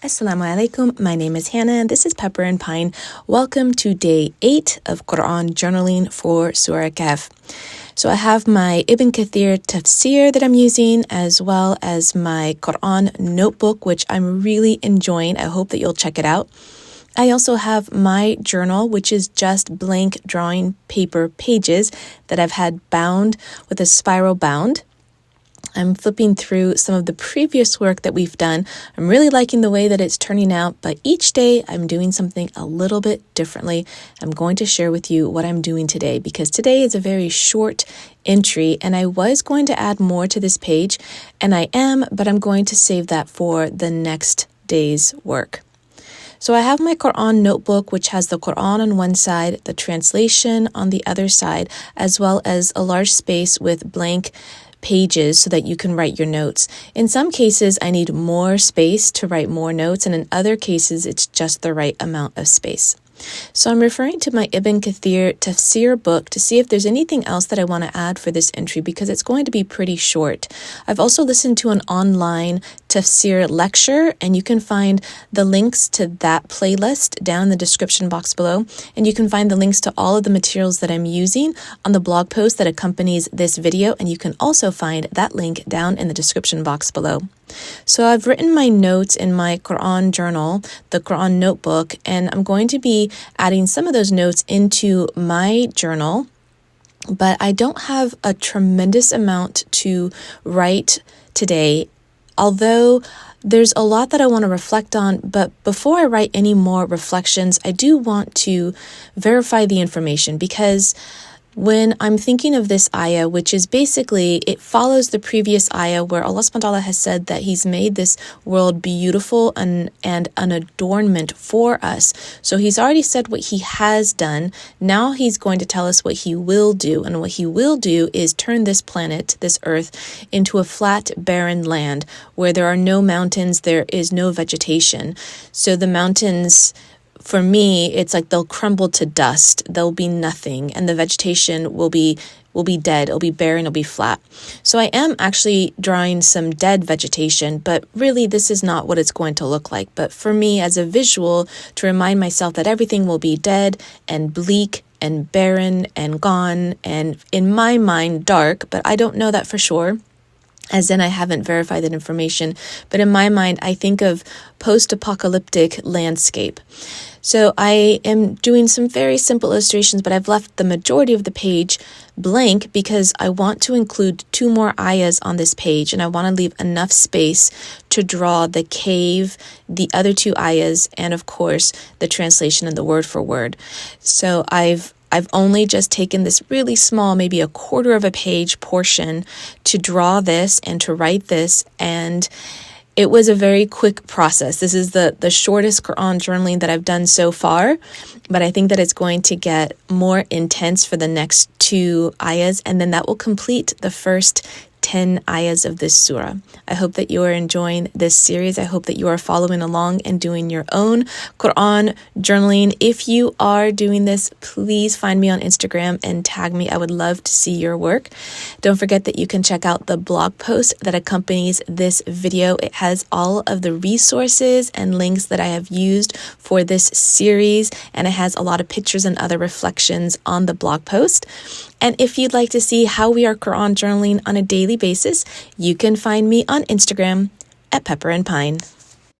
Assalamu alaikum, my name is Hannah and this is Pepper and Pine. Welcome to day 8 of Qur'an Journaling for Surah Kahf. So I have my Ibn Kathir Tafsir that I'm using, as well as my Qur'an notebook, which I'm really enjoying. I hope that you'll check it out. I also have my journal, which is just blank drawing paper pages that I've had bound with a spiral bound. I'm flipping through some of the previous work that we've done. I'm really liking the way that it's turning out, but each day I'm doing something a little bit differently. I'm going to share with you what I'm doing today because today is a very short entry and I was going to add more to this page, and I am, but I'm going to save that for the next day's work. So I have my Qur'an notebook, which has the Qur'an on one side, the translation on the other side, as well as a large space with blank pages so that you can write your notes. In some cases, I need more space to write more notes, and in other cases, it's just the right amount of space. So I'm referring to my Ibn Kathir Tafsir book to see if there's anything else that I want to add for this entry because it's going to be pretty short. I've also listened to an online Tafsir lecture, and you can find the links to that playlist down in the description box below, and you can find the links to all of the materials that I'm using on the blog post that accompanies this video, and you can also find that link down in the description box below. So I've written my notes in my Qur'an journal, the Qur'an notebook, and I'm going to be adding some of those notes into my journal, but I don't have a tremendous amount to write today, although there's a lot that I want to reflect on. But before I write any more reflections, I do want to verify the information, because when I'm thinking of this ayah, which is basically, it follows the previous ayah where Allah subhanahu wa ta'ala has said that He's made this world beautiful and an adornment for us. So He's already said what He has done. Now He's going to tell us what He will do. And what He will do is turn this planet, this earth, into a flat, barren land where there are no mountains, there is no vegetation. So the mountains, for me, it's like they'll crumble to dust. There'll be nothing, and the vegetation will be dead. It'll be barren, it'll be flat. So I am actually drawing some dead vegetation, but really this is not what it's going to look like. But for me, as a visual, to remind myself that everything will be dead and bleak and barren and gone, and in my mind, dark, but I don't know that for sure, as in I haven't verified that information. But in my mind, I think of post-apocalyptic landscape. So I am doing some very simple illustrations, but I've left the majority of the page blank because I want to include 2 more ayahs on this page, and I want to leave enough space to draw the cave, the other 2 ayahs, and of course the translation and the word for word. So I've only just taken this really small, maybe a quarter of a page portion to draw this and to write this, and it was a very quick process. This is the shortest Qur'an journaling that I've done so far, but I think that it's going to get more intense for the next 2 ayahs, and then that will complete the first 10 ayahs of this surah. I hope that you are enjoying this series. I hope that you are following along and doing your own Qur'an journaling. If you are doing this, please find me on Instagram and tag me. I would love to see your work. Don't forget that you can check out the blog post that accompanies this video. It has all of the resources and links that I have used for this series, and it has a lot of pictures and other reflections on the blog post. And if you'd like to see how we are Qur'an journaling on a daily basis, you can find me on Instagram at Pepper and Pine.